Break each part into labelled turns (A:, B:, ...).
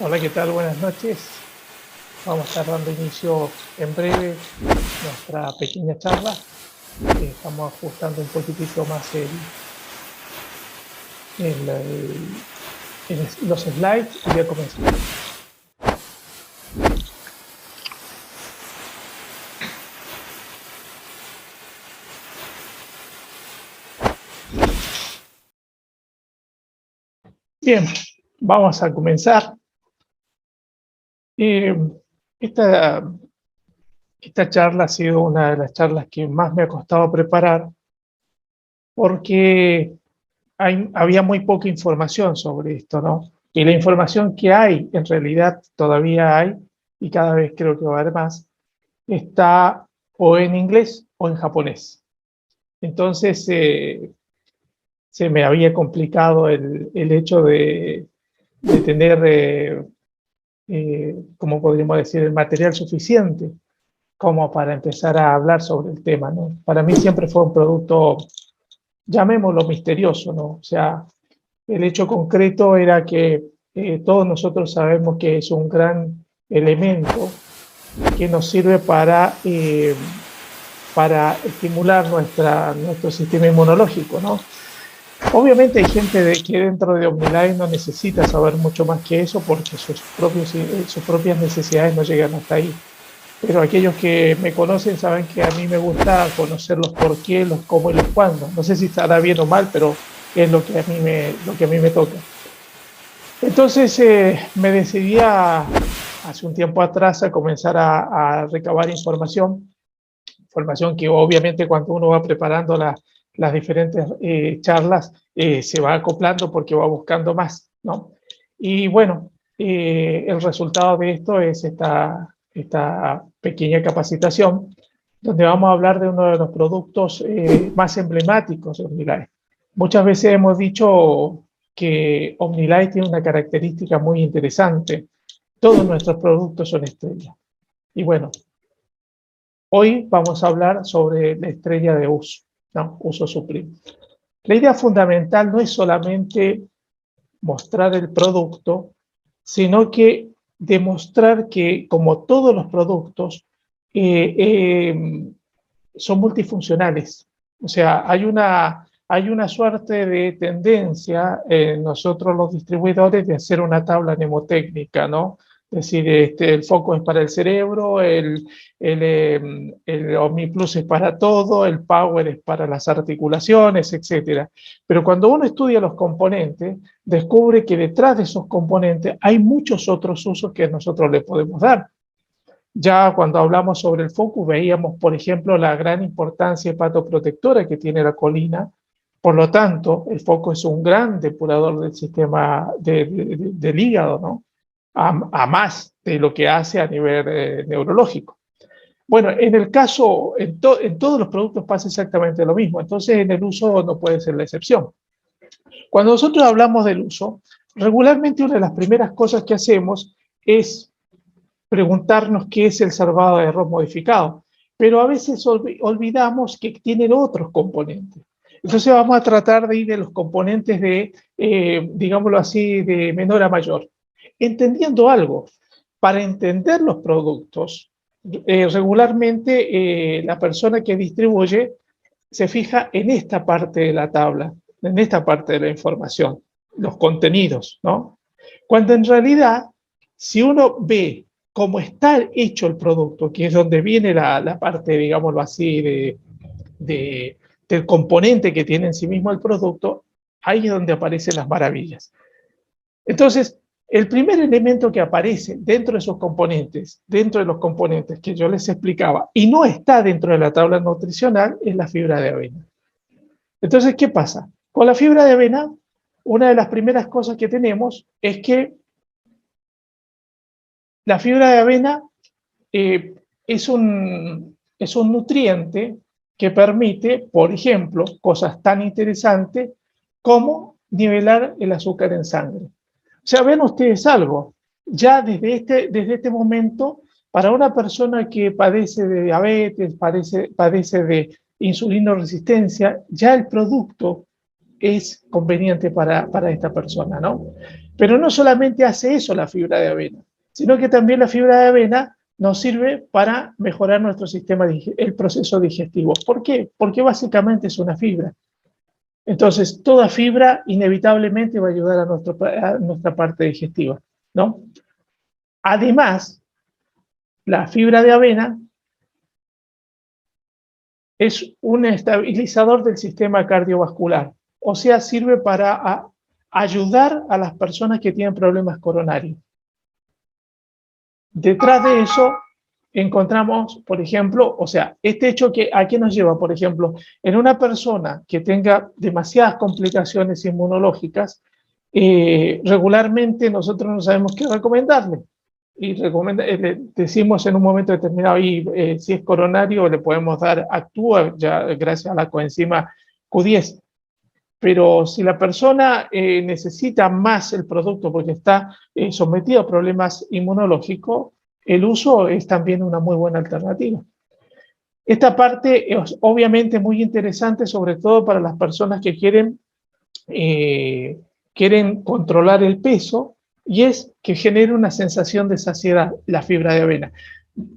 A: Hola, ¿qué tal? Buenas noches. Vamos a estar dando inicio en breve a nuestra pequeña charla. Estamos ajustando un poquitito más los slides y ya comenzamos. Bien, vamos a comenzar. Esta charla ha sido una de las charlas que más me ha costado preparar porque había muy poca información sobre esto, ¿no? Y la información que hay, en realidad todavía hay, y cada vez creo que va a haber más, está o en inglés o en japonés. Entonces se me había complicado el hecho de tener, como podríamos decir, el material suficiente como para empezar a hablar sobre el tema, ¿no? Para mí siempre fue un producto, llamémoslo misterioso, ¿no? O sea, el hecho concreto era que todos nosotros sabemos que es un gran elemento que nos sirve para estimular nuestro sistema inmunológico, ¿no? Obviamente hay gente que dentro de OmniLife no necesita saber mucho más que eso porque sus propias necesidades no llegan hasta ahí. Pero aquellos que me conocen saben que a mí me gusta conocer los por qué, los cómo y los cuándo. No sé si estará bien o mal, pero es lo que a mí me toca. Entonces me decidí hace un tiempo atrás a comenzar a recabar información que obviamente cuando uno va preparando las diferentes charlas se va acoplando porque va buscando más, ¿no? Y bueno, el resultado de esto es esta pequeña capacitación donde vamos a hablar de uno de los productos más emblemáticos de OmniLife. Muchas veces hemos dicho que OmniLife tiene una característica muy interesante. Todos nuestros productos son estrellas. Y bueno, hoy vamos a hablar sobre la estrella de uso, ¿no? Uso supremo. La idea fundamental no es solamente mostrar el producto, sino que demostrar que, como todos los productos, eh, eh, son multifuncionales. O sea, hay una suerte de tendencia en nosotros los distribuidores de hacer una tabla mnemotécnica, ¿no? Es decir, el foco es para el cerebro, el OmniPlus es para todo, el Power es para las articulaciones, etc. Pero cuando uno estudia los componentes, descubre que detrás de esos componentes hay muchos otros usos que nosotros le podemos dar. Ya cuando hablamos sobre el focus, veíamos, por ejemplo, la gran importancia hepatoprotectora que tiene la colina. Por lo tanto, el foco es un gran depurador del sistema del hígado, ¿no? A más de lo que hace a nivel neurológico. Bueno, en el caso, en todos los productos pasa exactamente lo mismo. Entonces, en el uso no puede ser la excepción. Cuando nosotros hablamos del uso, regularmente una de las primeras cosas que hacemos es preguntarnos qué es el salvado de error modificado, pero a veces olvidamos que tienen otros componentes. Entonces vamos a tratar de ir de los componentes digámoslo así, de menor a mayor. Entendiendo algo, para entender los productos, regularmente la persona que distribuye se fija en esta parte de la tabla, en esta parte de la información, los contenidos, ¿no? Cuando en realidad, si uno ve cómo está hecho el producto, que es donde viene la parte, digámoslo así, del componente que tiene en sí mismo el producto, ahí es donde aparecen las maravillas. Entonces, el primer elemento que aparece dentro de esos componentes, dentro de los componentes que yo les explicaba, y no está dentro de la tabla nutricional, es la fibra de avena. Entonces, ¿qué pasa? Con la fibra de avena, una de las primeras cosas que tenemos es que la fibra de avena es un nutriente que permite, por ejemplo, cosas tan interesantes como nivelar el azúcar en sangre. O sea, ven ustedes algo, ya desde este momento, para una persona que padece de diabetes, padece de insulinoresistencia, ya el producto es conveniente para esta persona, ¿no? Pero no solamente hace eso la fibra de avena, sino que también la fibra de avena nos sirve para mejorar nuestro sistema, el proceso digestivo. ¿Por qué? Porque básicamente es una fibra. Entonces, toda fibra inevitablemente va a ayudar a nuestra parte digestiva, ¿no? Además, la fibra de avena es un estabilizador del sistema cardiovascular, o sea, sirve para ayudar a las personas que tienen problemas coronarios. Detrás de eso encontramos, por ejemplo, o sea, este hecho ¿a qué nos lleva? Por ejemplo, en una persona que tenga demasiadas complicaciones inmunológicas, regularmente nosotros no sabemos qué recomendarle. Y decimos en un momento determinado, si es coronario, le podemos dar Actúa, ya gracias a la coenzima Q10. Pero si la persona necesita más el producto porque está sometido a problemas inmunológicos, el uso es también una muy buena alternativa. Esta parte es obviamente muy interesante, sobre todo para las personas que quieren controlar el peso, y es que genere una sensación de saciedad, la fibra de avena.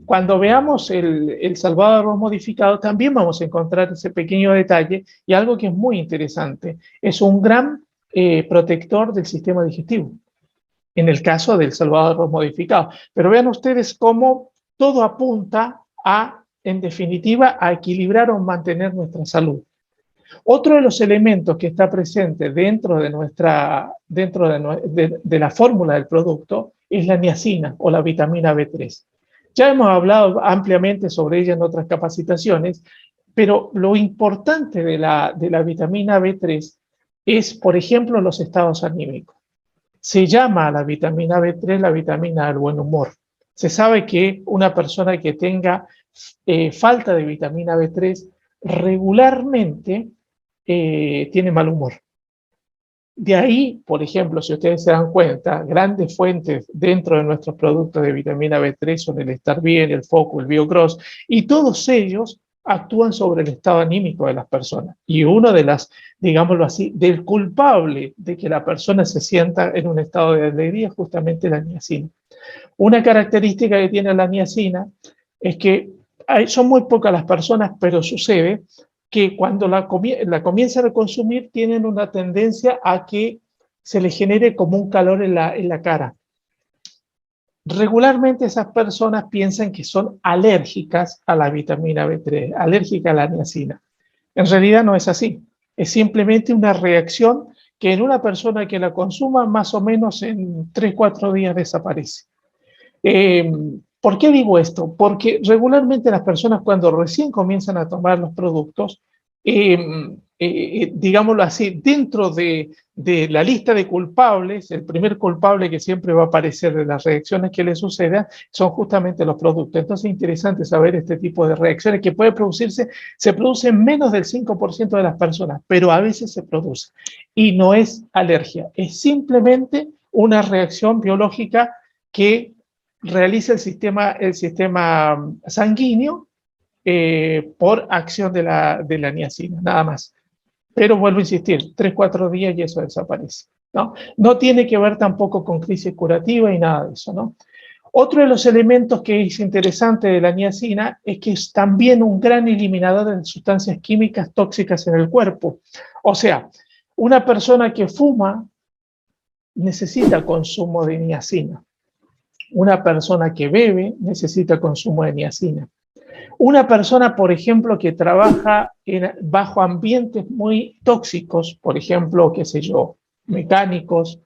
A: Cuando veamos el salvado de arroz modificado, también vamos a encontrar ese pequeño detalle y algo que es muy interesante. Es un gran protector del sistema digestivo, en el caso del salvado de arroz modificado. Pero vean ustedes cómo todo apunta en definitiva, a equilibrar o mantener nuestra salud. Otro de los elementos que está presente dentro de la fórmula del producto es la niacina o la vitamina B3. Ya hemos hablado ampliamente sobre ella en otras capacitaciones, pero lo importante de la vitamina B3 es, por ejemplo, los estados anímicos. Se llama a la vitamina B3 la vitamina del buen humor. Se sabe que una persona que tenga falta de vitamina B3 regularmente tiene mal humor. De ahí, por ejemplo, si ustedes se dan cuenta, grandes fuentes dentro de nuestros productos de vitamina B3 son el Estar Bien, el Foco, el BioCross, y todos ellos actúan sobre el estado anímico de las personas. Y uno de las, digámoslo así, del culpable de que la persona se sienta en un estado de alegría es justamente la niacina. Una característica que tiene la niacina es que son muy pocas las personas, pero sucede que cuando la comienzan a consumir tienen una tendencia a que se les genere como un calor en la cara. Regularmente esas personas piensan que son alérgicas a la vitamina B3, alérgicas a la niacina. En realidad no es así, es simplemente una reacción que en una persona que la consuma más o menos en 3-4 días desaparece. ¿Por qué digo esto? Porque regularmente las personas cuando recién comienzan a tomar los productos, digámoslo así, dentro de la lista de culpables, el primer culpable que siempre va a aparecer de las reacciones que le sucedan son justamente los productos. Entonces es interesante saber este tipo de reacciones que puede producirse, se producen menos del 5% de las personas, pero a veces se produce. Y no es alergia, es simplemente una reacción biológica que realiza el sistema sanguíneo por acción de la niacina, nada más. Pero vuelvo a insistir, 3-4 días y eso desaparece, ¿no? No tiene que ver tampoco con crisis curativa y nada de eso, ¿no? Otro de los elementos que es interesante de la niacina es que es también un gran eliminador de sustancias químicas tóxicas en el cuerpo. O sea, una persona que fuma necesita consumo de niacina. Una persona que bebe necesita consumo de niacina. Una persona, por ejemplo, que trabaja bajo ambientes muy tóxicos, por ejemplo, qué sé yo, mecánicos,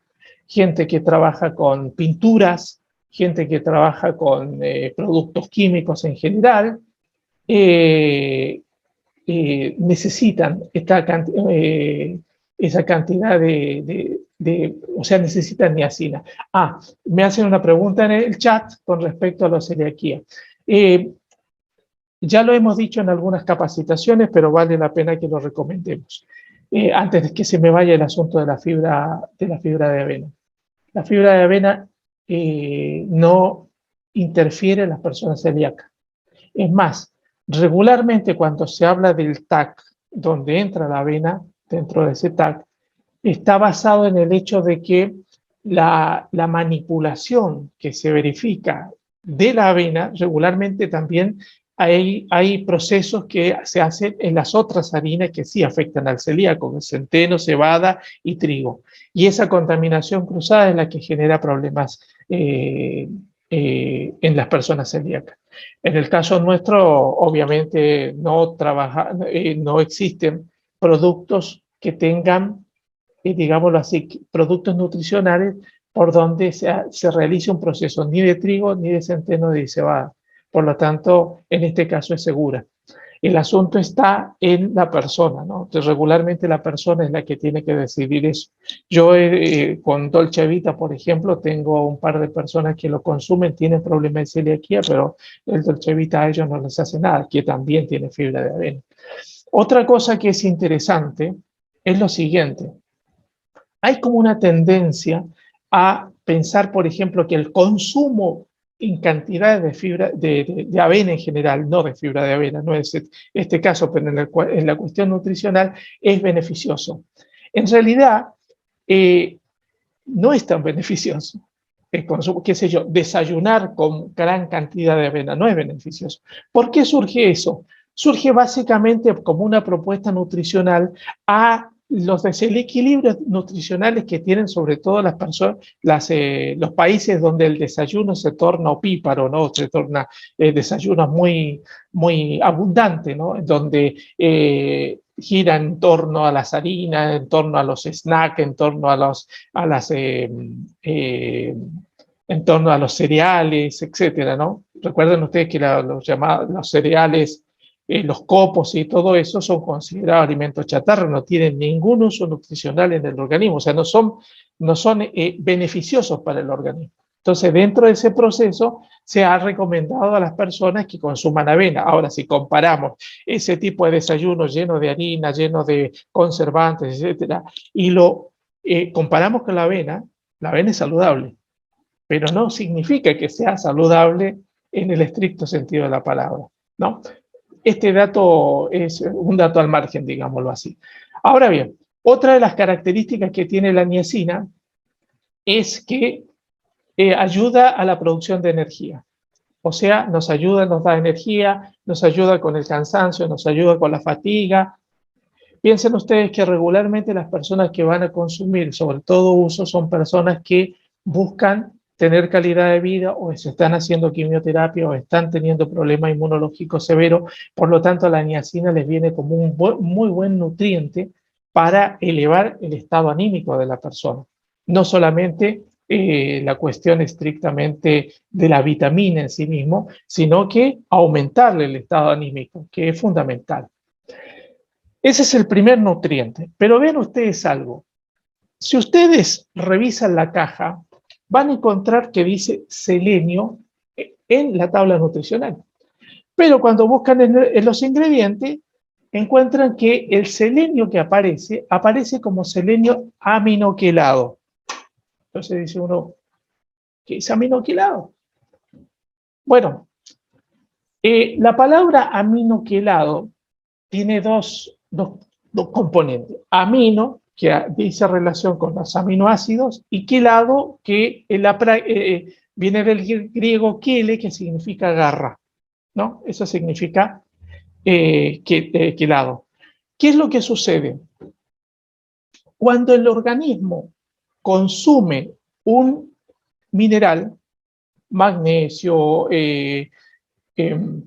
A: gente que trabaja con pinturas, gente que trabaja con productos químicos en general, necesitan esa cantidad o sea, necesitan niacina. Me hacen una pregunta en el chat con respecto a la celiaquía. Ya lo hemos dicho en algunas capacitaciones, pero vale la pena que lo recomendemos. Antes de que se me vaya el asunto de la fibra de avena. La fibra de avena no interfiere en las personas celíacas. Es más, regularmente cuando se habla del TAC, donde entra la avena, dentro de ese TAC, está basado en el hecho de que la manipulación que se verifica de la avena, regularmente también hay procesos que se hacen en las otras harinas que sí afectan al celíaco, como centeno, cebada y trigo. Y esa contaminación cruzada es la que genera problemas en las personas celíacas. En el caso nuestro, obviamente, no existen productos que tengan, digámoslo así, productos nutricionales por donde se realice un proceso ni de trigo, ni de centeno, ni de cebada. Por lo tanto, en este caso es segura. El asunto está en la persona, ¿no? Entonces, regularmente la persona es la que tiene que decidir eso. Yo con Dolce Vita, por ejemplo, tengo un par de personas que lo consumen, tienen problemas de celiaquía, pero el Dolce Vita a ellos no les hace nada, que también tiene fibra de avena. Otra cosa que es interesante es lo siguiente. Hay como una tendencia a pensar, por ejemplo, que el consumo en cantidades de fibra de avena en general, no de fibra de avena, no es este caso, pero en la cuestión nutricional es beneficioso. En realidad, no es tan beneficioso. El consumo, qué sé yo, desayunar con gran cantidad de avena no es beneficioso. ¿Por qué surge eso? Surge básicamente como una propuesta nutricional a los desequilibrios nutricionales que tienen sobre todo las personas, los países donde el desayuno se torna opíparo, ¿no? Se torna desayunos muy abundante, ¿no? Donde gira en torno a las harinas, en torno a los snacks, en torno a en torno a los cereales, etcétera, ¿no? Recuerden ustedes que los cereales, los copos y todo eso son considerados alimentos chatarra, no tienen ningún uso nutricional en el organismo, o sea, no son beneficiosos para el organismo. Entonces, dentro de ese proceso, se ha recomendado a las personas que consuman avena. Ahora, si comparamos ese tipo de desayuno lleno de harina, lleno de conservantes, etcétera, y lo comparamos con la avena es saludable, pero no significa que sea saludable en el estricto sentido de la palabra, ¿no? Este dato es un dato al margen, digámoslo así. Ahora bien, otra de las características que tiene la niacina es que ayuda a la producción de energía. O sea, nos ayuda, nos da energía, nos ayuda con el cansancio, nos ayuda con la fatiga. Piensen ustedes que regularmente las personas que van a consumir, sobre todo uso, son personas que buscan tener calidad de vida o se están haciendo quimioterapia o están teniendo problemas inmunológicos severos. Por lo tanto, la niacina les viene como un muy buen nutriente para elevar el estado anímico de la persona. No solamente la cuestión estrictamente de la vitamina en sí mismo, sino que aumentarle el estado anímico, que es fundamental. Ese es el primer nutriente. Pero vean ustedes algo. Si ustedes revisan la caja, van a encontrar que dice selenio en la tabla nutricional. Pero cuando buscan en los ingredientes, encuentran que el selenio que aparece como selenio aminoquelado. Entonces dice uno, ¿qué es aminoquelado? Bueno, la palabra aminoquelado tiene dos componentes. Amino, que dice relación con los aminoácidos, y quelado, que viene del griego quele, que significa garra, ¿no? Eso significa quelado. ¿Qué es lo que sucede? Cuando el organismo consume un mineral, magnesio,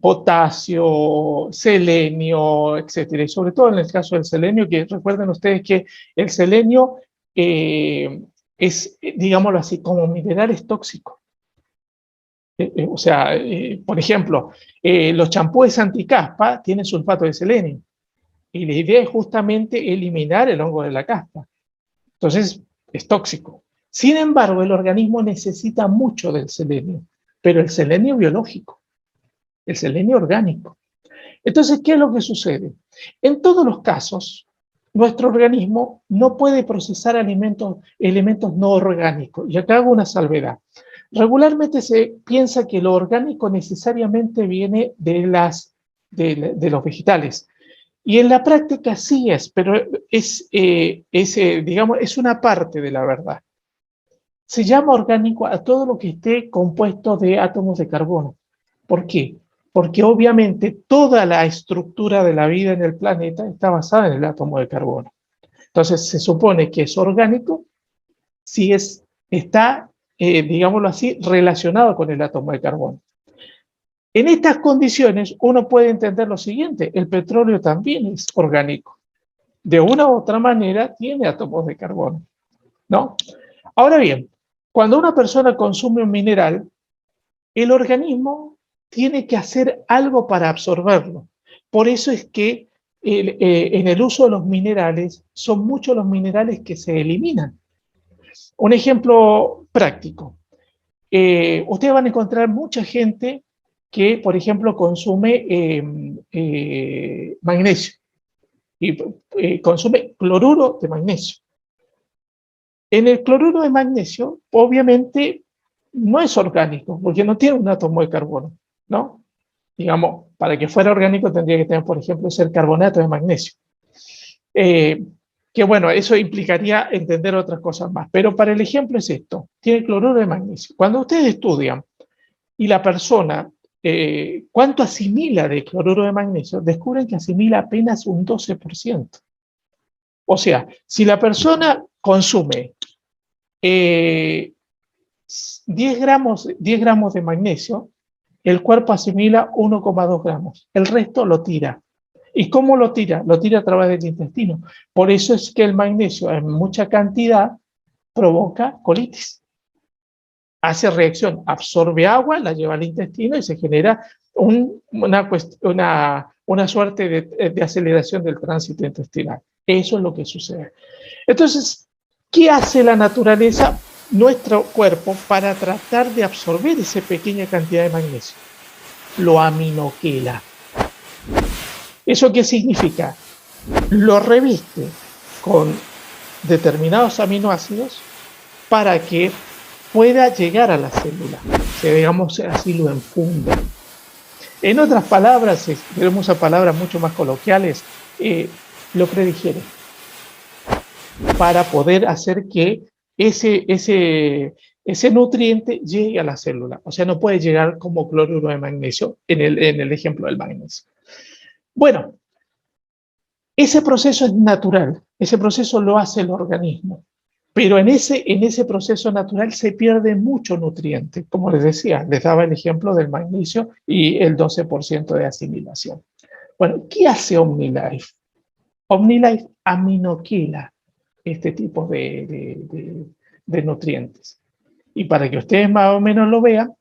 A: potasio, selenio, etcétera. Y sobre todo en el caso del selenio, que recuerden ustedes que el selenio es, digámoslo así, como mineral es tóxico. O sea, por ejemplo, los champúes anticaspa tienen sulfato de selenio. Y la idea es justamente eliminar el hongo de la caspa. Entonces, es tóxico. Sin embargo, el organismo necesita mucho del selenio, pero el selenio biológico, el selenio orgánico. Entonces, ¿qué es lo que sucede? En todos los casos, nuestro organismo no puede procesar elementos no orgánicos. Y acá hago una salvedad. Regularmente se piensa que lo orgánico necesariamente viene de los vegetales. Y en la práctica sí es, pero digamos, es una parte de la verdad. Se llama orgánico a todo lo que esté compuesto de átomos de carbono. ¿Por qué? Porque obviamente toda la estructura de la vida en el planeta está basada en el átomo de carbono. Entonces se supone que es orgánico si está, digámoslo así, relacionado con el átomo de carbono. En estas condiciones uno puede entender lo siguiente: el petróleo también es orgánico. De una u otra manera tiene átomos de carbono, ¿no? Ahora bien, cuando una persona consume un mineral, el organismo tiene que hacer algo para absorberlo. Por eso es que en el uso de los minerales, son muchos los minerales que se eliminan. Un ejemplo práctico. Ustedes van a encontrar mucha gente que, por ejemplo, consume magnesio y consume cloruro de magnesio. En el cloruro de magnesio, obviamente, no es orgánico, porque no tiene un átomo de carbono, ¿no? Digamos, para que fuera orgánico tendría que tener, por ejemplo, ser carbonato de magnesio. Que bueno, eso implicaría entender otras cosas más, pero para el ejemplo es esto: tiene cloruro de magnesio. Cuando ustedes estudian y la persona, cuánto asimila de cloruro de magnesio, descubren que asimila apenas un 12%. O sea, si la persona consume 10 gramos de magnesio, el cuerpo asimila 1,2 gramos. El resto lo tira. ¿Y cómo lo tira? Lo tira a través del intestino. Por eso es que el magnesio en mucha cantidad provoca colitis. Hace reacción, absorbe agua, la lleva al intestino y se genera una suerte de aceleración del tránsito intestinal. Eso es lo que sucede. Entonces, ¿qué hace la naturaleza, nuestro cuerpo, para tratar de absorber esa pequeña cantidad de magnesio? Lo aminoquela. ¿Eso qué significa? Lo reviste con determinados aminoácidos para que pueda llegar a la célula, que digamos así lo enfunda. En otras palabras, queremos usar palabras mucho más coloquiales, lo predigiere, para poder hacer que ese nutriente llegue a la célula. O sea, no puede llegar como cloruro de magnesio en el ejemplo del magnesio. Bueno, ese proceso es natural, ese proceso lo hace el organismo, pero en ese proceso natural se pierde mucho nutriente. Como les decía, les daba el ejemplo del magnesio y el 12% de asimilación. Bueno, ¿qué hace OmniLife? OmniLife aminoquela este tipo de nutrientes. Y para que ustedes más o menos lo vean,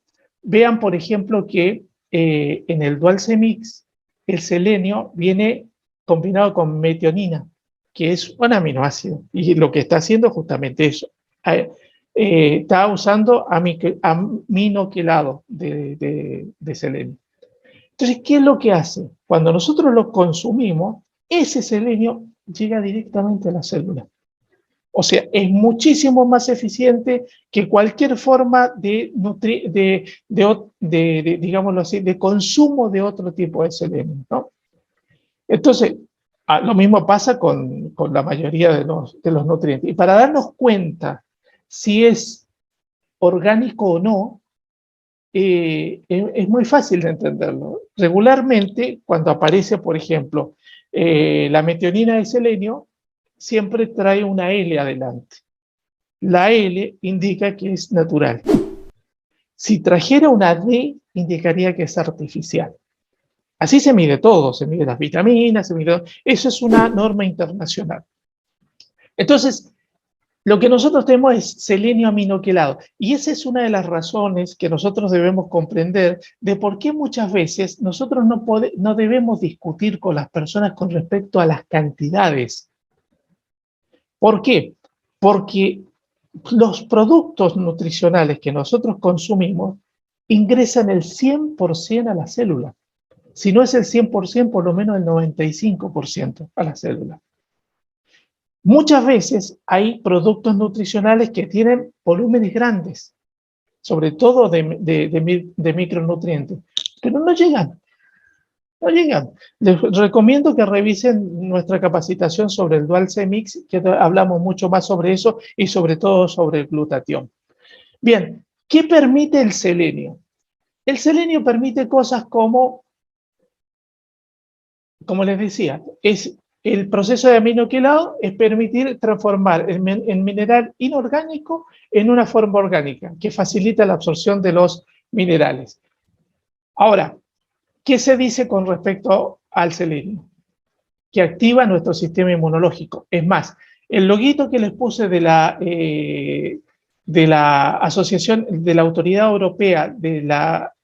A: por ejemplo, que en el Dual-C-Mix el selenio viene combinado con metionina, que es un aminoácido, y lo que está haciendo justamente eso. Está usando aminoquelado de selenio. Entonces, ¿qué es lo que hace? Cuando nosotros lo consumimos, ese selenio llega directamente a la célula. O sea, es muchísimo más eficiente que cualquier forma digámoslo así, de consumo de otro tipo de selenio, ¿no? Entonces, lo mismo pasa con la mayoría de los nutrientes. Y para darnos cuenta si es orgánico o no, es muy fácil de entenderlo. Regularmente, cuando aparece, por ejemplo, la metionina de selenio, siempre trae una L adelante. La L indica que es natural. Si trajera una D, indicaría que es artificial. Así se mide todo, se mide las vitaminas, se mide todo. Eso es una norma internacional. Entonces, lo que nosotros tenemos es selenio aminoquelado. Y esa es una de las razones que nosotros debemos comprender de por qué muchas veces nosotros no debemos discutir con las personas con respecto a las cantidades. ¿Por qué? Porque los productos nutricionales que nosotros consumimos ingresan el 100% a la célula. Si no es el 100%, por lo menos el 95% a la célula. Muchas veces hay productos nutricionales que tienen volúmenes grandes, sobre todo de micronutrientes, pero no llegan. No llegan. Les recomiendo que revisen nuestra capacitación sobre el Dual C-Mix, que hablamos mucho más sobre eso y sobre todo sobre el glutatión. Bien, ¿qué permite el selenio? El selenio permite cosas como les decía, es el proceso de aminoquilado es permitir transformar el mineral inorgánico en una forma orgánica, que facilita la absorción de los minerales. Ahora, ¿qué se dice con respecto al selenio? Que activa nuestro sistema inmunológico. Es más, el loguito que les puse de la Asociación, de la Autoridad Europea de la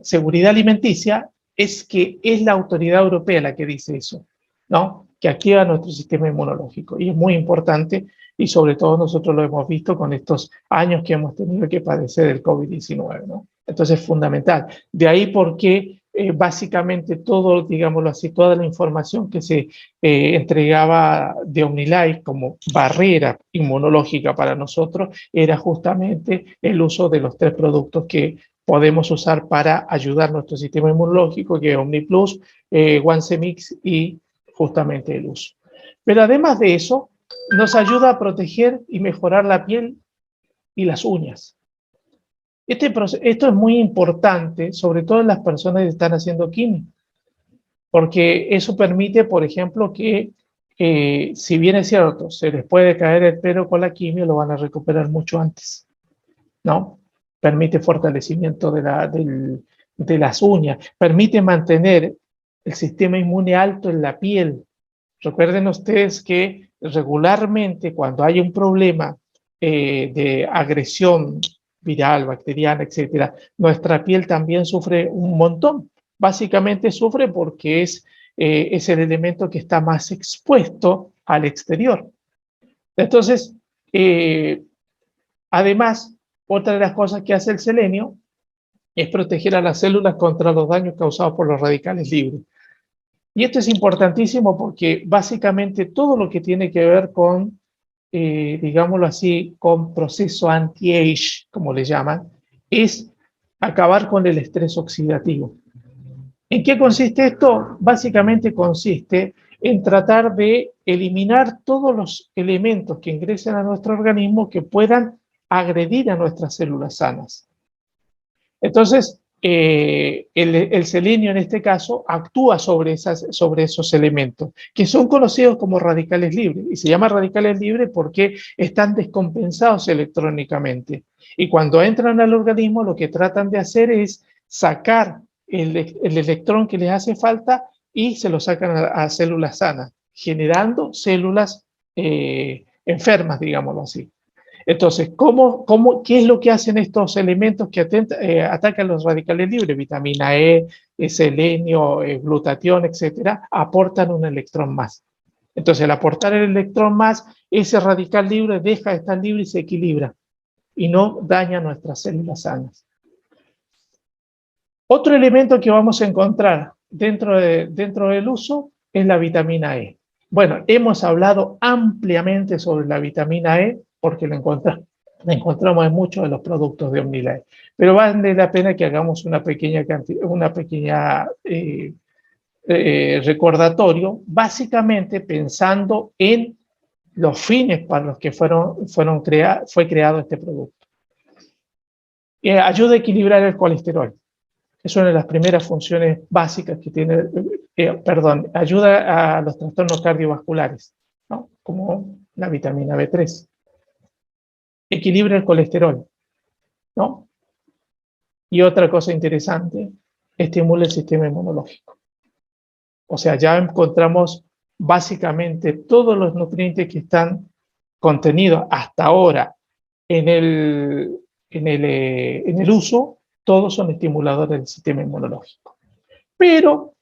A: Seguridad Alimenticia, es que es la autoridad europea la que dice eso, ¿no? Que activa nuestro sistema inmunológico. Y es muy importante, y sobre todo nosotros lo hemos visto con estos años que hemos tenido que padecer el COVID-19, ¿no? Entonces es fundamental. De ahí por qué básicamente todo, digámoslo así, toda la información que se entregaba de OmniLife como barrera inmunológica para nosotros era justamente el uso de los 3 productos que podemos usar para ayudar nuestro sistema inmunológico, que es OmniPlus, OneCemix y justamente el uso. Pero además de eso, nos ayuda a proteger y mejorar la piel y las uñas. Esto es muy importante, sobre todo en las personas que están haciendo quimio, porque eso permite, por ejemplo, que si bien es cierto, se les puede caer el pelo con la quimio, lo van a recuperar mucho antes, ¿no? Permite fortalecimiento de las uñas, permite mantener el sistema inmune alto en la piel. Recuerden ustedes que regularmente cuando hay un problema de agresión viral, bacteriana, etcétera, nuestra piel también sufre un montón. Básicamente sufre porque es el elemento que está más expuesto al exterior. Entonces, además, otra de las cosas que hace el selenio es proteger a las células contra los daños causados por los radicales libres. Y esto es importantísimo porque básicamente todo lo que tiene que ver con, digámoslo así, con proceso anti-age, como le llaman, es acabar con el estrés oxidativo. ¿En qué consiste esto? Básicamente consiste en tratar de eliminar todos los elementos que ingresen a nuestro organismo que puedan agredir a nuestras células sanas. Entonces, el selenio en este caso actúa sobre esos elementos, que son conocidos como radicales libres, y se llaman radicales libres porque están descompensados electrónicamente. Y cuando entran al organismo, lo que tratan de hacer es sacar el electrón que les hace falta y se lo sacan a células sanas, generando células enfermas, digámoslo así. Entonces, ¿qué es lo que hacen estos elementos que atacan los radicales libres? Vitamina E, selenio, glutatión, etcétera, aportan un electrón más. Entonces, al aportar el electrón más, ese radical libre deja de estar libre y se equilibra y no daña nuestras células sanas. Otro elemento que vamos a encontrar dentro del uso es la vitamina E. Bueno, hemos hablado ampliamente sobre la vitamina E porque la encontramos en muchos de los productos de OmniLife, pero vale la pena que hagamos una pequeña recordatorio, básicamente pensando en los fines para los que fue creado este producto. Ayuda a equilibrar el colesterol. Es una de las primeras funciones básicas que tiene, ayuda a los trastornos cardiovasculares, ¿no? Como la vitamina B3. Equilibra el colesterol, ¿no? Y otra cosa interesante, estimula el sistema inmunológico. O sea, ya encontramos básicamente todos los nutrientes que están contenidos hasta ahora en el uso, todos son estimuladores del sistema inmunológico. Pero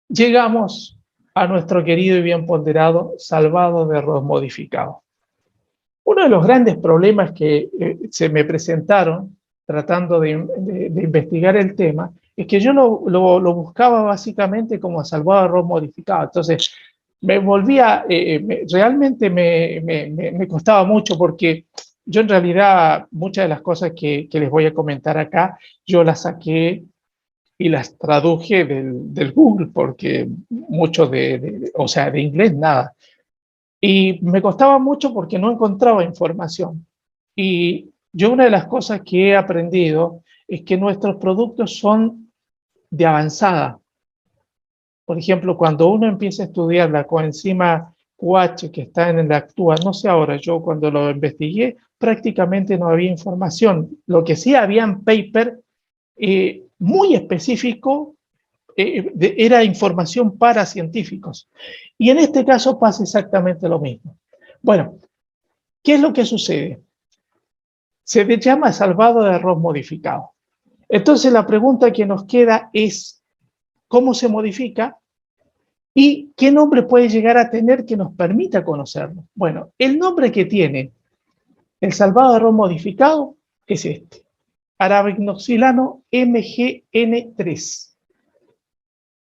A: llegamos a nuestro querido y bien ponderado salvado de arroz modificado. Uno de los grandes problemas que se me presentaron tratando de investigar el tema es que yo lo buscaba básicamente como salvado de arroz modificado. Entonces, me volvía, realmente me costaba mucho porque yo en realidad muchas de las cosas que les voy a comentar acá, yo las saqué y las traduje del Google, porque mucho o sea, de inglés nada. Y me costaba mucho porque no encontraba información. Y yo una de las cosas que he aprendido es que nuestros productos son de avanzada. Por ejemplo, cuando uno empieza a estudiar la coenzima QH que está en el Actúa, no sé ahora, yo cuando lo investigué prácticamente no había información. Lo que sí había en paper muy específico, era información para científicos. Y en este caso pasa exactamente lo mismo. Bueno, ¿qué es lo que sucede? Se le llama salvado de arroz modificado. Entonces la pregunta que nos queda es, ¿cómo se modifica? ¿Y qué nombre puede llegar a tener que nos permita conocerlo? Bueno, el nombre que tiene el salvado de arroz modificado es este, arabinoxilano MGN3.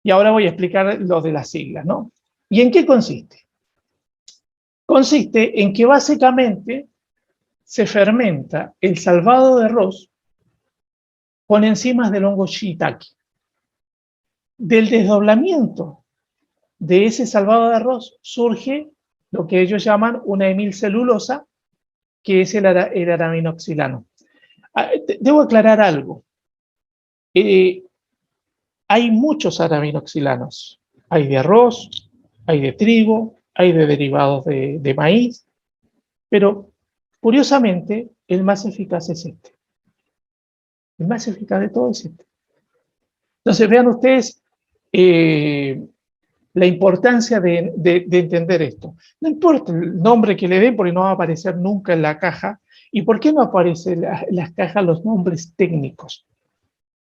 A: Y ahora voy a explicar lo de las siglas, ¿no? ¿Y en qué consiste? Consiste en que básicamente se fermenta el salvado de arroz con enzimas del hongo shiitake. Del desdoblamiento de ese salvado de arroz surge lo que ellos llaman una hemilcelulosa, que es el arabinoxilano. Debo aclarar algo. Hay muchos arabinoxilanos. Hay de arroz, hay de trigo, hay de derivados de maíz, pero curiosamente el más eficaz es este. El más eficaz de todos es este. Entonces vean ustedes la importancia de entender esto. No importa el nombre que le den porque no va a aparecer nunca en la caja. ¿Y por qué no aparecen en las cajas los nombres técnicos?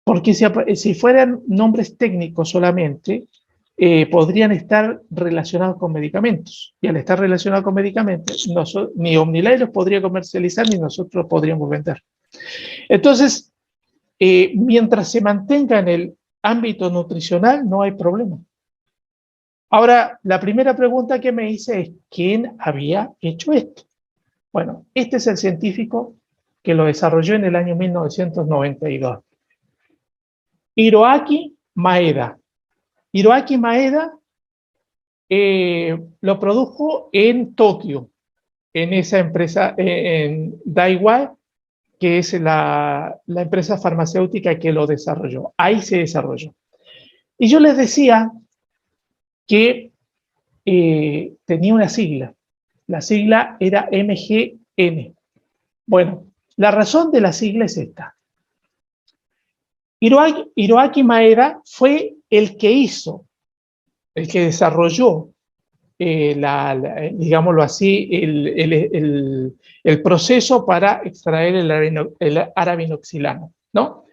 A: Porque si fueran nombres técnicos solamente, podrían estar relacionados con medicamentos. Y al estar relacionados con medicamentos, ni OmniLife los podría comercializar ni nosotros los podríamos vender. Entonces, mientras se mantenga en el ámbito nutricional, no hay problema. Ahora, la primera pregunta que me hice es, ¿quién había hecho esto? Bueno, este es el científico que lo desarrolló en el año 1992. Hiroaki Maeda. Hiroaki Maeda lo produjo en Tokio, en esa empresa, en Daiwa, que es la empresa farmacéutica que lo desarrolló. Ahí se desarrolló. Y yo les decía que tenía una sigla. La sigla era MGN. Bueno, la razón de la sigla es esta. Hiroaki Maeda fue el que hizo, el que desarrolló, digámoslo así, el proceso para extraer el arabinoxilano, ¿no?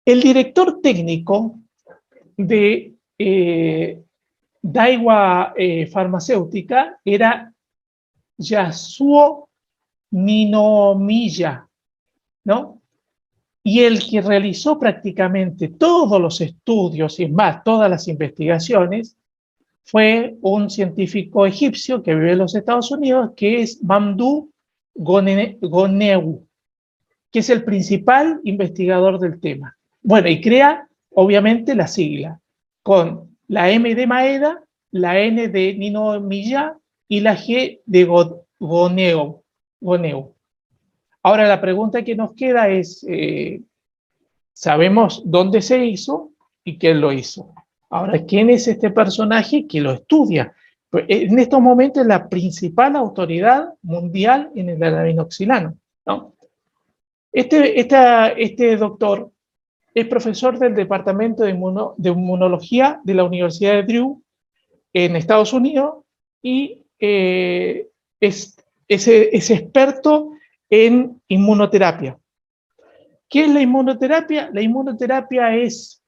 A: El director técnico de Daiwa Farmacéutica era Yasuo Ninomiya, ¿no? Y el que realizó prácticamente todos los estudios y más, todas las investigaciones, fue un científico egipcio que vive en los Estados Unidos, que es Mamdouh Goneu, que es el principal investigador del tema. Bueno, y crea, obviamente, la sigla, con la M de Maeda, la N de Ninomiya y la G de Goneu. Ahora, la pregunta que nos queda es, sabemos dónde se hizo y quién lo hizo. Ahora, ¿quién es este personaje que lo estudia? Pues, en estos momentos es la principal autoridad mundial en el arabinoxilano, ¿no? Este doctor es profesor del Departamento de Inmunología de la Universidad de Drew en Estados Unidos y es experto en inmunoterapia. ¿Qué es la inmunoterapia? La inmunoterapia es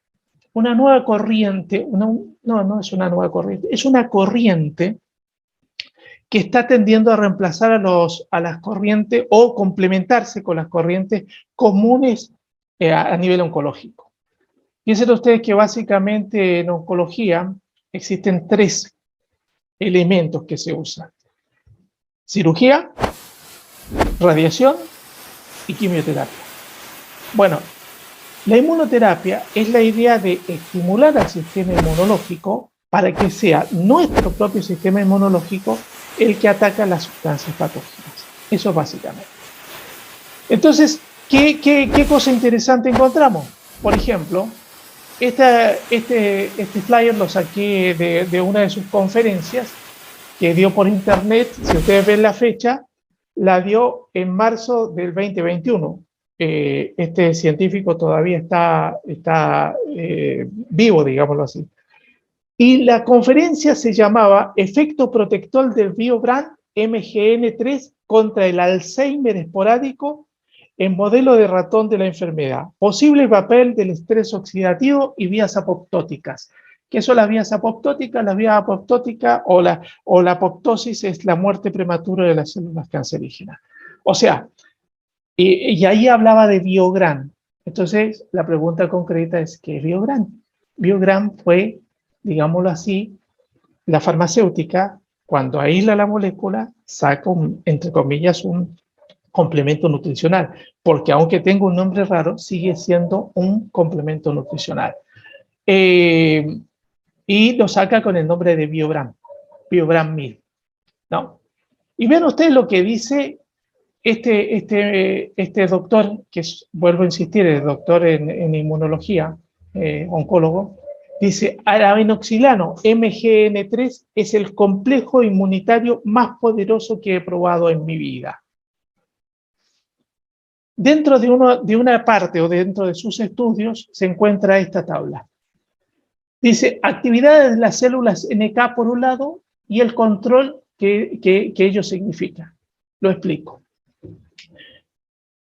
A: una nueva corriente, no es una nueva corriente, es una corriente que está tendiendo a reemplazar a las corrientes o complementarse con las corrientes comunes a nivel oncológico. Piensen ustedes que básicamente en oncología existen 3 elementos que se usan: cirugía, radiación y quimioterapia. Bueno, La inmunoterapia es la idea de estimular al sistema inmunológico para que sea nuestro propio sistema inmunológico el que ataca las sustancias patógenas. Eso básicamente. Entonces, ¿qué cosa interesante encontramos? Por ejemplo, este flyer lo saqué de una de sus conferencias que dio por internet. Si ustedes ven la fecha, la dio en marzo del 2021. Este científico todavía está vivo, digámoslo así. Y la conferencia se llamaba Efecto protector del BioBran MGN3 contra el Alzheimer esporádico en modelo de ratón de la enfermedad. Posible papel del estrés oxidativo y vías apoptóticas. ¿Qué son las vías apoptóticas? Las vías apoptóticas o la apoptosis es la muerte prematura de las células cancerígenas. O sea, y ahí hablaba de BioGran. Entonces, la pregunta concreta es, ¿qué es BioGran? BioGran fue, digámoslo así, la farmacéutica, cuando aísla la molécula, saca, entre comillas, un complemento nutricional, porque aunque tenga un nombre raro, sigue siendo un complemento nutricional. Y lo saca con el nombre de BioGran 1000, ¿no? Y vean ustedes lo que dice este doctor, que vuelvo a insistir, es doctor en inmunología, oncólogo, dice: arabinoxilano MGN3 es el complejo inmunitario más poderoso que he probado en mi vida. Dentro de una parte o dentro de sus estudios se encuentra esta tabla. Dice, actividades de las células NK por un lado y el control que ello significa. Lo explico.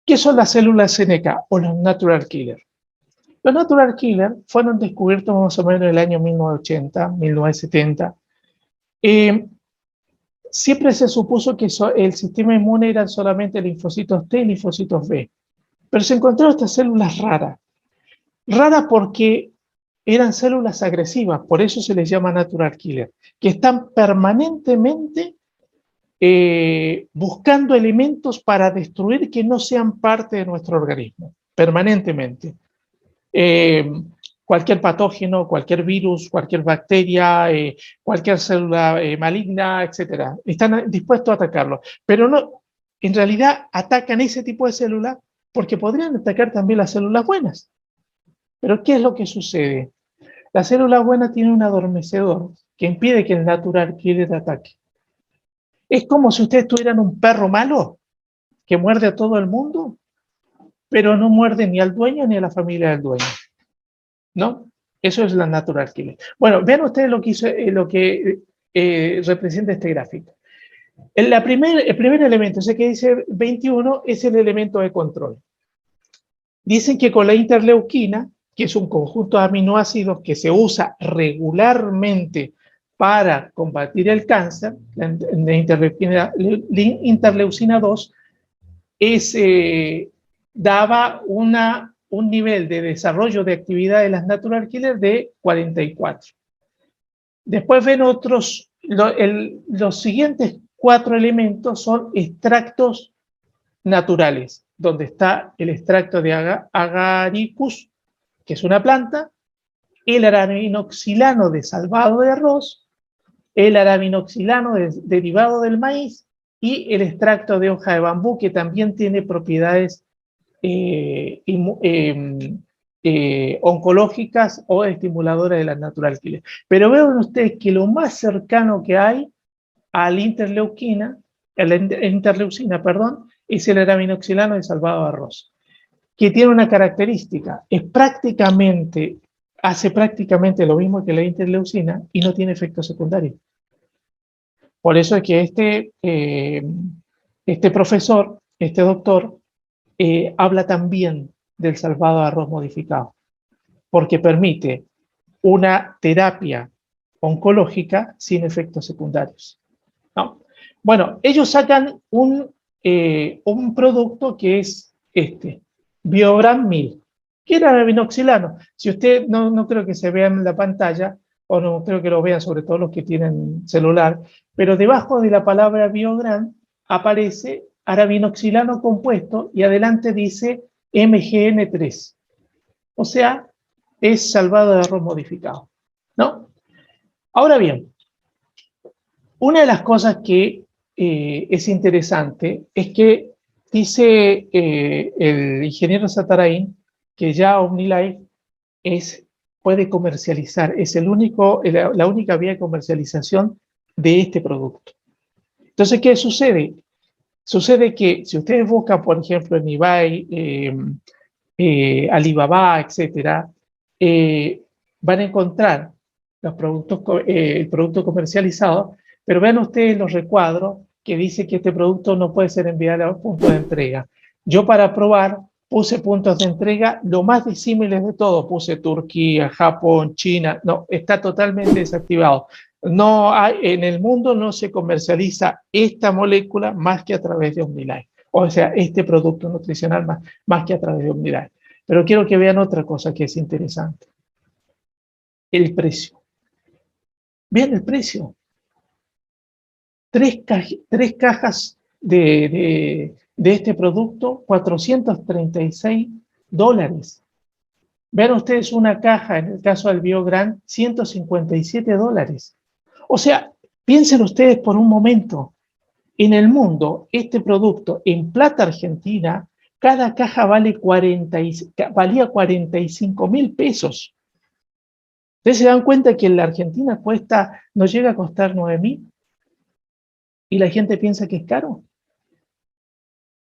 A: ¿Qué son las células NK o los natural killers? Los natural killers fueron descubiertos más o menos en el año 1980, 1970. Siempre se supuso que el sistema inmune eran solamente linfocitos T y linfocitos B. Pero se encontraron estas células raras. Raras porque eran células agresivas, por eso se les llama natural killer, que están permanentemente buscando elementos para destruir que no sean parte de nuestro organismo, permanentemente. Cualquier patógeno, cualquier virus, cualquier bacteria, cualquier célula maligna, etc. Están dispuestos a atacarlo, pero no, en realidad atacan ese tipo de células porque podrían atacar también las células buenas. Pero ¿qué es lo que sucede? La célula buena tiene un adormecedor que impide que el natural killer ataque. Es como si ustedes tuvieran un perro malo que muerde a todo el mundo, pero no muerde ni al dueño ni a la familia del dueño, ¿no? Eso es la natural killer. Bueno, vean ustedes lo que representa este gráfico. El primer elemento, ese que dice 21, es el elemento de control. Dicen que con la interleuquina, que es un conjunto de aminoácidos que se usa regularmente para combatir el cáncer, la interleucina 2, daba un nivel de desarrollo de actividad de las natural killers de 44. Después ven otros, los siguientes 4 elementos son extractos naturales, donde está el extracto de agaricus, que es una planta, el arabinoxilano de salvado de arroz, el arabinoxilano derivado del maíz y el extracto de hoja de bambú, que también tiene propiedades oncológicas o estimuladoras de las natural killers. Pero vean ustedes que lo más cercano que hay a la interleucina, es el arabinoxilano de salvado de arroz, que tiene una característica, hace prácticamente lo mismo que la interleucina y no tiene efectos secundarios. Por eso es que este profesor, este doctor, habla también del salvado de arroz modificado, porque permite una terapia oncológica sin efectos secundarios, ¿no? Bueno, ellos sacan un producto que es BioBran 1000, que era arabinoxilano. Si usted no creo que se vea en la pantalla, o no creo que lo vean, sobre todo los que tienen celular, pero debajo de la palabra BioBran aparece arabinoxilano compuesto y adelante dice MGN3. O sea, es salvado de arroz modificado, ¿no? Ahora bien, una de las cosas que es interesante es que dice el ingeniero Satarain que ya OmniLife puede comercializar, es la única vía de comercialización de este producto. Entonces, ¿qué sucede? Sucede que si ustedes buscan, por ejemplo, en eBay, Alibaba, etcétera, van a encontrar el producto comercializado, pero vean ustedes los recuadros que dice que este producto no puede ser enviado a punto de entrega. Yo para probar puse puntos de entrega lo más disímiles de todo, puse Turquía, Japón, China, no, está totalmente desactivado. No hay, en el mundo no se comercializa esta molécula más que a través de OmniLife. O sea, este producto nutricional más que a través de OmniLife. Pero quiero que vean otra cosa que es interesante. El precio. Vean el precio. Tres cajas de este producto, $436. Vean ustedes una caja, en el caso del Biogran, $157. O sea, piensen ustedes por un momento, en el mundo, este producto en plata argentina, cada caja valía 45.000 pesos. Ustedes se dan cuenta que en la Argentina no llega a costar 9.000 y la gente piensa que es caro.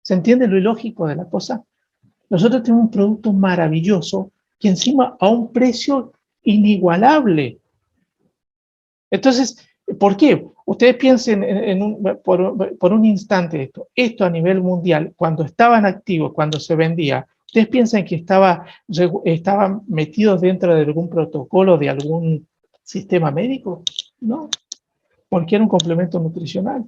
A: ¿Se entiende lo ilógico de la cosa? Nosotros tenemos un producto maravilloso que encima a un precio inigualable. Entonces, ¿por qué? Ustedes piensen por un instante esto a nivel mundial, cuando estaban activos, cuando se vendía, ¿ustedes piensan que estaban metidos dentro de algún protocolo de algún sistema médico? No, porque era un complemento nutricional.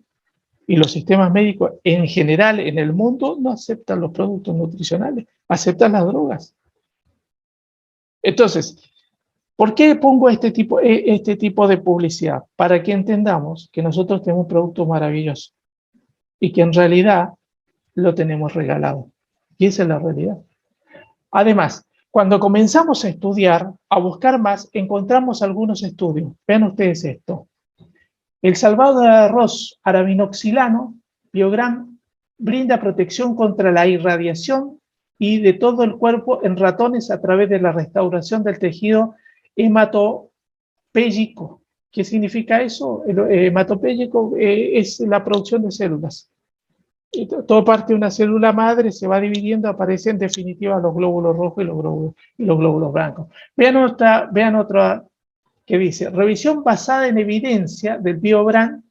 A: Y los sistemas médicos en general en el mundo no aceptan los productos nutricionales, aceptan las drogas. Entonces, ¿por qué pongo este tipo de publicidad? Para que entendamos que nosotros tenemos un producto maravilloso y que en realidad lo tenemos regalado. Y esa es la realidad. Además, cuando comenzamos a estudiar, a buscar más, encontramos algunos estudios. Vean ustedes esto. El salvado de arroz arabinoxilano, Biogran, brinda protección contra la irradiación y de todo el cuerpo en ratones a través de la restauración del tejido hematopéyico. ¿Qué significa eso? El hematopéyico es la producción de células. Todo parte de una célula madre, se va dividiendo, aparecen en definitiva los glóbulos rojos y los glóbulos blancos. Vean otra que dice, revisión basada en evidencia del Biogran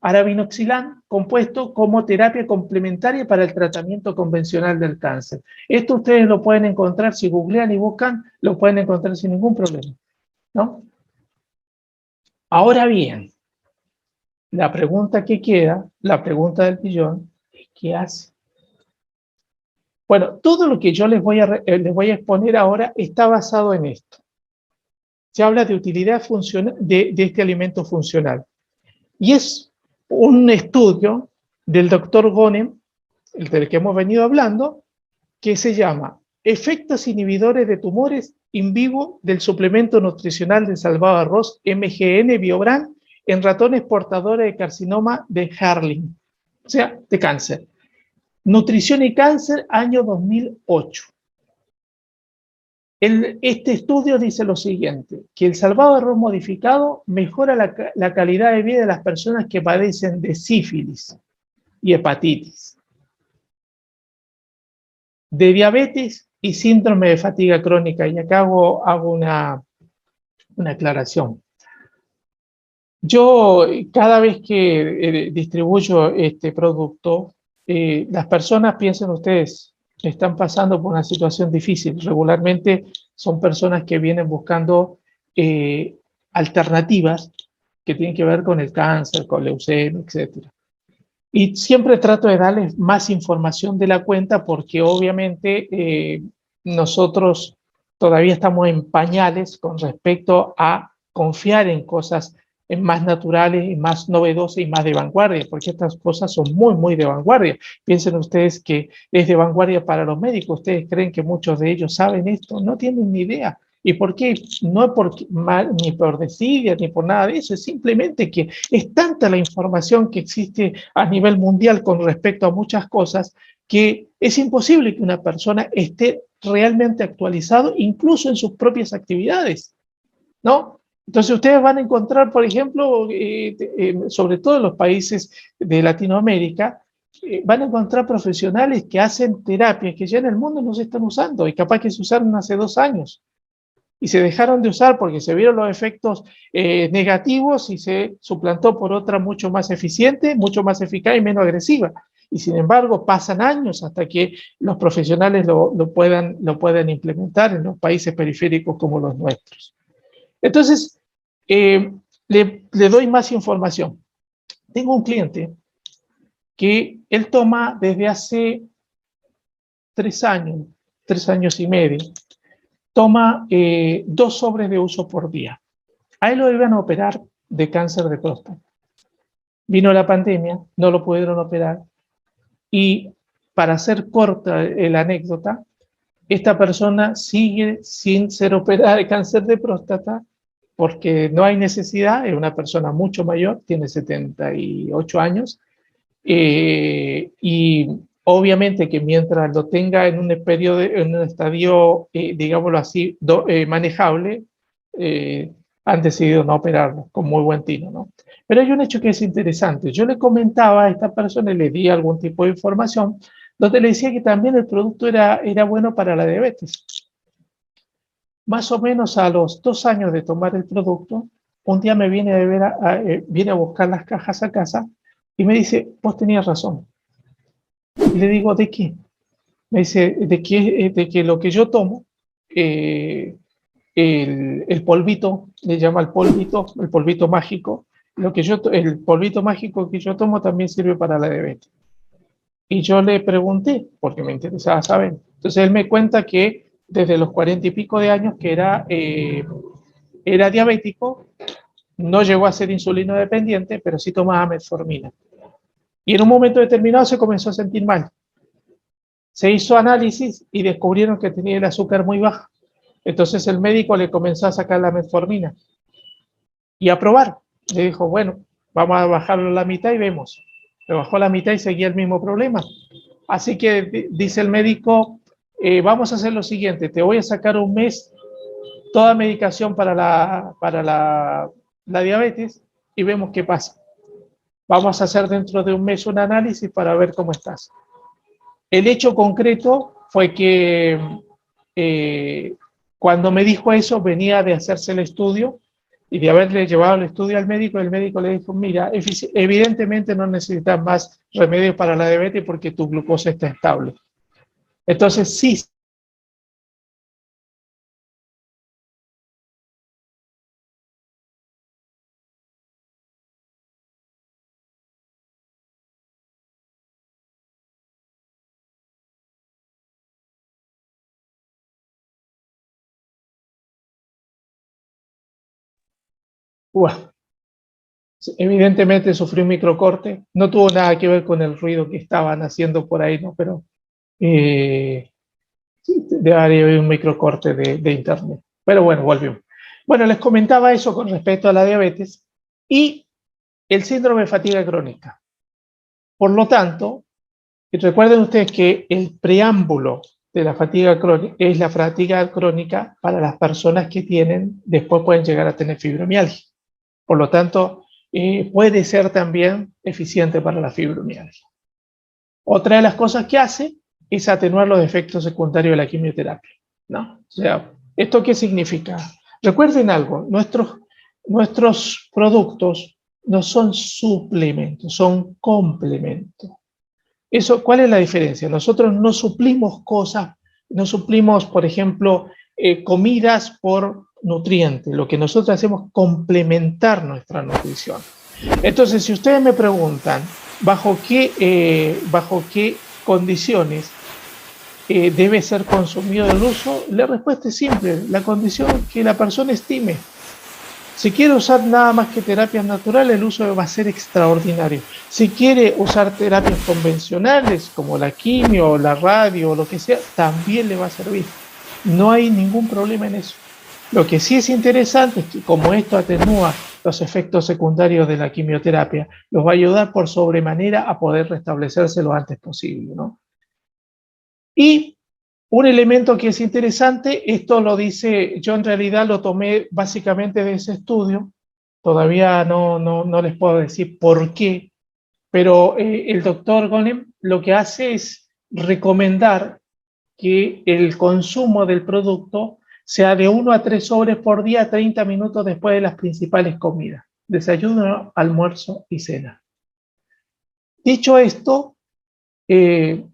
A: arabinoxilán compuesto como terapia complementaria para el tratamiento convencional del cáncer. Esto ustedes lo pueden encontrar, si googlean y buscan, lo pueden encontrar sin ningún problema, ¿no? Ahora bien, la pregunta que queda, la pregunta del billón, es ¿qué hace? Bueno, todo lo que yo les voy a exponer ahora está basado en esto. Se habla de utilidad de este alimento funcional. Y es un estudio del doctor Gonem, el del que hemos venido hablando, que se llama Efectos inhibidores de tumores in vivo del suplemento nutricional de salvado arroz MGN Biogran en ratones portadores de carcinoma de Harling, o sea, de cáncer. Nutrición y cáncer, año 2008. Este estudio dice lo siguiente, que el salvado de arroz modificado mejora la calidad de vida de las personas que padecen de sífilis y hepatitis, de diabetes y síndrome de fatiga crónica. Y acá hago una aclaración. Yo, cada vez que distribuyo este producto, las personas, piensen ustedes, están pasando por una situación difícil. Regularmente son personas que vienen buscando alternativas que tienen que ver con el cáncer, con leucemia, etc. Y siempre trato de darles más información de la cuenta porque obviamente nosotros todavía estamos en pañales con respecto a confiar en cosas más naturales y más novedosas y más de vanguardia, porque estas cosas son muy, muy de vanguardia. Piensen ustedes que es de vanguardia para los médicos. ¿Ustedes creen que muchos de ellos saben esto? No tienen ni idea. ¿Y por qué? No es ni por desidia ni por nada de eso, es simplemente que es tanta la información que existe a nivel mundial con respecto a muchas cosas que es imposible que una persona esté realmente actualizado incluso en sus propias actividades, ¿no? Entonces ustedes van a encontrar, por ejemplo, sobre todo en los países de Latinoamérica, van a encontrar profesionales que hacen terapias que ya en el mundo no se están usando y capaz que se usaron hace 2 años y se dejaron de usar porque se vieron los efectos negativos y se suplantó por otra mucho más eficiente, mucho más eficaz y menos agresiva. Y sin embargo pasan años hasta que los profesionales lo puedan implementar en los países periféricos como los nuestros. Entonces, le doy más información. Tengo un cliente que él toma desde hace 3 años y medio, toma 2 sobres de uso por día. A él lo iban a operar de cáncer de próstata. Vino la pandemia, no lo pudieron operar y para hacer corta la anécdota, esta persona sigue sin ser operada de cáncer de próstata porque no hay necesidad, es una persona mucho mayor, tiene 78 años, y obviamente que mientras lo tenga en un periodo, en un estadio, digámoslo así, manejable, han decidido no operarlo con muy buen tino, ¿no? Pero hay un hecho que es interesante. Yo le comentaba a esta persona y le di algún tipo de información donde le decía que también el producto era bueno para la diabetes. Más o menos a los 2 años de tomar el producto, un día me viene viene a buscar las cajas a casa y me dice, vos tenías razón. Y le digo, ¿de qué? Me dice, de que lo que yo tomo, el polvito, le llama el polvito mágico, el polvito mágico que yo tomo también sirve para la diabetes. Y yo le pregunté, porque me interesaba saber. Entonces él me cuenta que desde los 40 y pico de años que era diabético, no llegó a ser insulino dependiente, pero sí tomaba metformina. Y en un momento determinado se comenzó a sentir mal. Se hizo análisis y descubrieron que tenía el azúcar muy bajo. Entonces el médico le comenzó a sacar la metformina y a probar. Le dijo, bueno, vamos a bajarlo a la mitad y vemos. Le bajó la mitad y seguía el mismo problema. Así que dice el médico, vamos a hacer lo siguiente, te voy a sacar un mes toda medicación para la diabetes y vemos qué pasa. Vamos a hacer dentro de un mes un análisis para ver cómo estás. El hecho concreto fue que cuando me dijo eso, venía de hacerse el estudio y de haberle llevado el estudio al médico, el médico le dijo, mira, evidentemente no necesitas más remedios para la diabetes porque tu glucosa está estable. Entonces, sí. Evidentemente sufrí un microcorte, no tuvo nada que ver con el ruido que estaban haciendo por ahí, ¿no? Pero sí, debe haber un microcorte de internet. Pero bueno, volvimos. Bueno, les comentaba eso con respecto a la diabetes y el síndrome de fatiga crónica. Por lo tanto, recuerden ustedes que el preámbulo de la fatiga crónica es la fatiga crónica para las personas que después pueden llegar a tener fibromialgia. Por lo tanto, puede ser también eficiente para la fibromialgia. Otra de las cosas que hace es atenuar los efectos secundarios de la quimioterapia, ¿no? O sea, ¿esto qué significa? Recuerden algo, nuestros productos no son suplementos, son complementos. ¿Cuál es la diferencia? Nosotros no suplimos cosas, no suplimos, por ejemplo, comidas por nutrientes. Lo que nosotros hacemos es complementar nuestra nutrición. Entonces, si ustedes me preguntan bajo qué condiciones debe ser consumido el uso, la respuesta es simple, la condición que la persona estime. Si quiere usar nada más que terapias naturales, el uso va a ser extraordinario. Si quiere usar terapias convencionales, como la quimio, la radio o lo que sea, también le va a servir. No hay ningún problema en eso. Lo que sí es interesante es que como esto atenúa los efectos secundarios de la quimioterapia, los va a ayudar por sobremanera a poder restablecerse lo antes posible, ¿no? Y un elemento que es interesante, esto lo dice, yo en realidad lo tomé básicamente de ese estudio, todavía no les puedo decir por qué, pero el doctor Golem lo que hace es recomendar que el consumo del producto sea de 1 a 3 sobres por día, 30 minutos después de las principales comidas, desayuno, almuerzo y cena. Dicho esto, eh,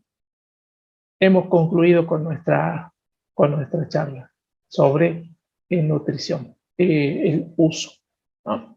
A: hemos concluido con nuestra charla sobre nutrición, el uso, ¿no?